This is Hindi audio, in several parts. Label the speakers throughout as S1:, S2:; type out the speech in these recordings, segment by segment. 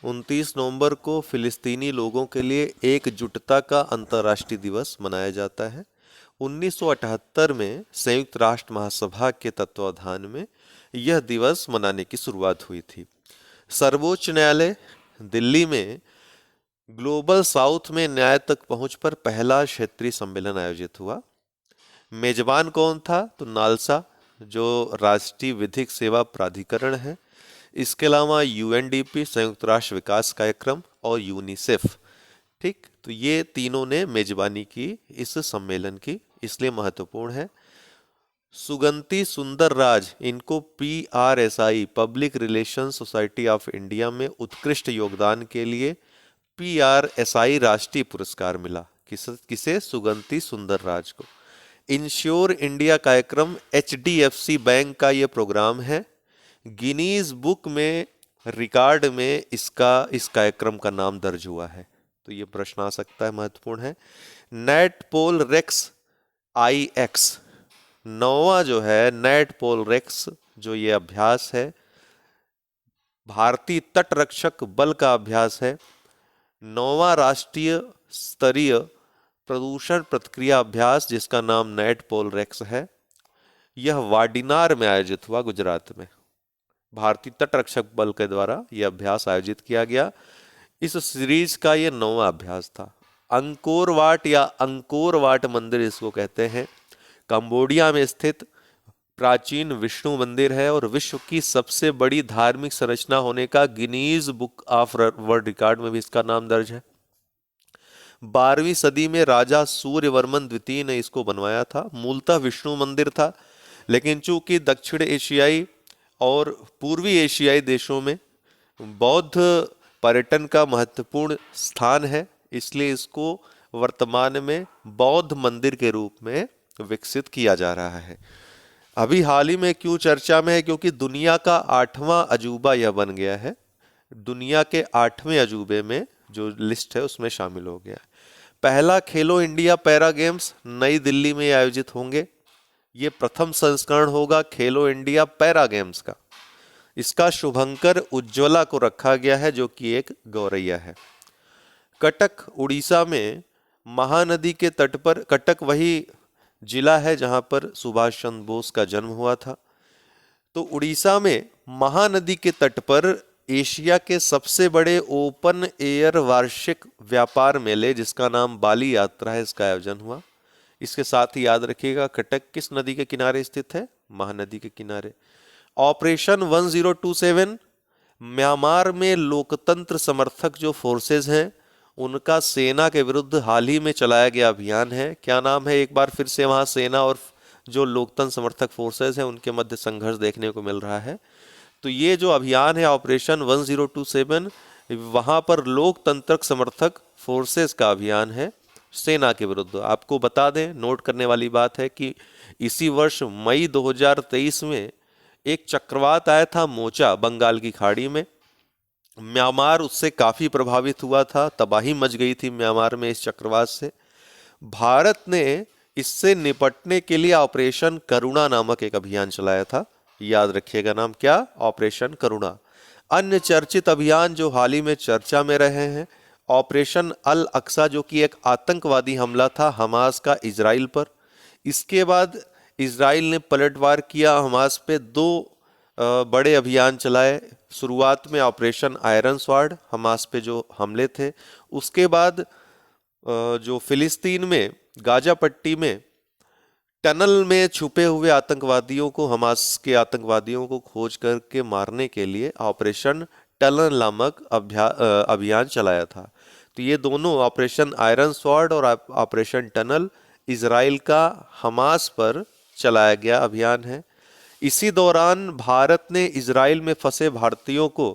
S1: 29 नवंबर को फिलिस्तीनी लोगों के लिए एकजुटता का अंतर्राष्ट्रीय दिवस मनाया जाता है। 1978 में संयुक्त राष्ट्र महासभा के तत्वावधान में यह दिवस मनाने की शुरुआत हुई थी। सर्वोच्च न्यायालय दिल्ली में ग्लोबल साउथ में न्याय तक पहुंच पर पहला क्षेत्रीय सम्मेलन आयोजित हुआ। मेजबान कौन था? तो नालसा, जो राष्ट्रीय विधिक सेवा प्राधिकरण है। इसके अलावा यूएनडीपी, संयुक्त राष्ट्र विकास कार्यक्रम, और यूनिसेफ। ठीक, तो ये तीनों ने मेजबानी की इस सम्मेलन की, इसलिए महत्वपूर्ण है। सुगंति सुंदर राज, इनको PRSI, public relation society of India में उत्कृष्ट योगदान के लिए PRSI राष्ट्रीय पुरस्कार मिला। किसे? सुगंति सुंदर राज को। इंश्योर इंडिया कार्यक्रम HDFC बैंक का ये प्रोग्राम है। गिनीज बुक में रिकॉर्ड में इस कार्यक्रम का नाम दर्ज हुआ है, तो ये प्रश्न आ सकता है, महत्वपूर्ण है। नेट पोल रेक्स IX, नौवां जो है नेट पोल रेक्स, जो ये अभ्यास है, भारतीय तट रक्षक बल का अभ्यास है। नौवां राष्ट्रीय स्तरीय प्रदूषण प्रतिक्रिया अभ्यास, जिसका नाम नेट पोल रेक्स है। यह वाडिनार में आयोजित हुआ, गुजरात में। भारतीय तट रक्षक बल के द्वारा यह अभ्यास आयोजित किया गया। इस सीरीज का यह 9वां अभ्यास था। अंकोर वाट या अंकोर वाट मंदिर इसको कहते हैं, कंबोडिया में स्थित प्राचीन विष्णु मंदिर है और विश्व की सबसे बड़ी धार्मिक संरचना होने का Guinness book of world record में भी इसका नाम दर्ज है। 12वीं सदी में राजा सूर्यवर्मन द्वितीय ने इसको बनवाया था। मूलतः विष्णु मंदिर था, लेकिन चूंकि दक्षिण एशियाई और पूर्वी एशियाई देशों में बौद्ध पर्यटन का महत्वपूर्ण स्थान है, इसलिए इसको वर्तमान में बौद्ध मंदिर के रूप में विकसित किया जा रहा है। अभी हाल ही में क्यों चर्चा में है? क्योंकि दुनिया का 8वां अजूबा यह बन गया है। दुनिया के 8वें अजूबे में जो लिस्ट है उसमें शामिल हो गया है। पहला खेलो इंडिया पैरा गेम्स नई दिल्ली में आयोजित होंगे। ये प्रथम संस्करण होगा खेलो इंडिया पैरा गेम्स का। इसका शुभंकर उज्ज्वला को रखा गया है, जो कि एक गौरैया है। कटक उड़ीसा में महानदी के तट पर, कटक वही जिला है जहां पर सुभाष चंद्र बोस का जन्म हुआ था। तो उड़ीसा में महानदी के तट पर एशिया के सबसे बड़े ओपन एयर वार्षिक व्यापार मेले, जिसका नाम बाली यात्रा है, इसका आयोजन हुआ। इसके साथ ही याद रखिएगा, कटक किस नदी के किनारे स्थित है? महानदी के किनारे। ऑपरेशन 1027 म्यांमार में लोकतंत्र समर्थक जो फोर्सेज हैं, उनका सेना के विरुद्ध हाल ही में चलाया गया अभियान है। क्या नाम है? एक बार फिर से वहां सेना और जो लोकतंत्र समर्थक फोर्सेज हैं उनके मध्य संघर्ष देखने को मिल रहा है। तो ये जो अभियान है ऑपरेशन 1027, वहां पर लोकतंत्र समर्थक फोर्सेज का अभियान है सेना के विरुद्ध। आपको बता दें, नोट करने वाली बात है कि इसी वर्ष मई 2023 में एक चक्रवात आया था मोचा, बंगाल की खाड़ी में। म्यांमार उससे काफी प्रभावित हुआ था, तबाही मच गई थी म्यांमार में इस चक्रवात से। भारत ने इससे निपटने के लिए ऑपरेशन करुणा नामक एक अभियान चलाया था। याद रखिएगा नाम क्या? ऑपरेशन करुणा। अन्य चर्चित अभियान जो हाल ही में चर्चा में रहे हैं, ऑपरेशन अल अक्सा, जो कि एक आतंकवादी हमला था हमास का इजराइल पर। इसके बाद इजराइल ने पलटवार किया हमास पे। 2 बड़े अभियान चलाए। शुरुआत में ऑपरेशन आयरन स्वॉर्ड, हमास पे जो हमले थे। उसके बाद जो फिलिस्तीन में गाजा पट्टी में टनल में छुपे हुए आतंकवादियों को, हमास के आतंकवादियों को खोज करके मारने के लिए ऑपरेशन टनल नामक अभियान चलाया था। तो ये दोनों ऑपरेशन आयरन स्वॉर्ड और ऑपरेशन टनल इजराइल का हमास पर चलाया गया अभियान है। इसी दौरान भारत ने इजराइल में फंसे भारतीयों को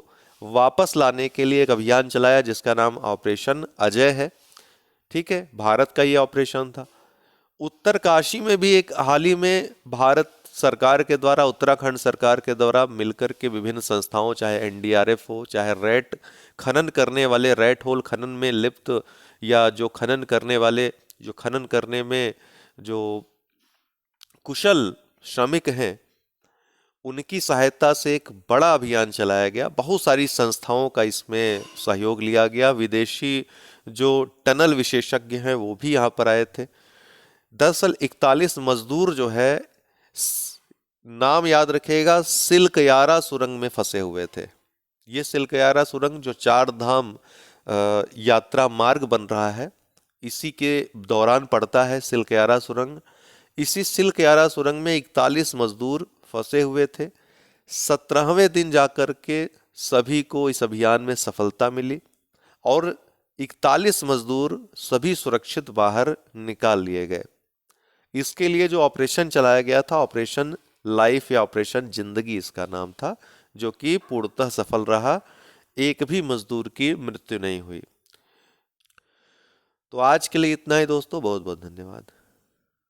S1: वापस लाने के लिए एक अभियान चलाया, जिसका नाम ऑपरेशन अजय है। ठीक है, भारत का ये ऑपरेशन था। उत्तरकाशी में भी एक हाल ही में भारत सरकार के द्वारा, उत्तराखंड सरकार के द्वारा मिलकर के विभिन्न संस्थाओं, चाहे NDRF हो, चाहे रेट खनन करने वाले, रेट होल खनन में लिप्त या जो खनन करने वाले, जो खनन करने में जो कुशल श्रमिक हैं, उनकी सहायता से एक बड़ा अभियान चलाया गया। बहुत सारी संस्थाओं का इसमें सहयोग लिया गया। विदेशी जो टनल विशेषज्ञ हैं वो भी यहाँ पर आए थे। दरअसल 41 मजदूर जो है, नाम याद रखिएगा, सिल्क यारा सुरंग में फंसे हुए थे। ये सिल्क यारा सुरंग जो चार धाम यात्रा मार्ग बन रहा है, इसी के दौरान पड़ता है सिल्क यारा सुरंग। इसी सिल्क यारा सुरंग में 41 मजदूर फंसे हुए थे। 17वें दिन जाकर के सभी को इस अभियान में सफलता मिली और 41 मजदूर सभी सुरक्षित बाहर निकाल लिए गए। इसके लिए जो ऑपरेशन चलाया गया था, ऑपरेशन लाइफ या ऑपरेशन जिंदगी इसका नाम था, जो कि पूर्णतः सफल रहा। एक भी मजदूर की मृत्यु नहीं हुई। तो आज के लिए इतना ही दोस्तों, बहुत बहुत धन्यवाद।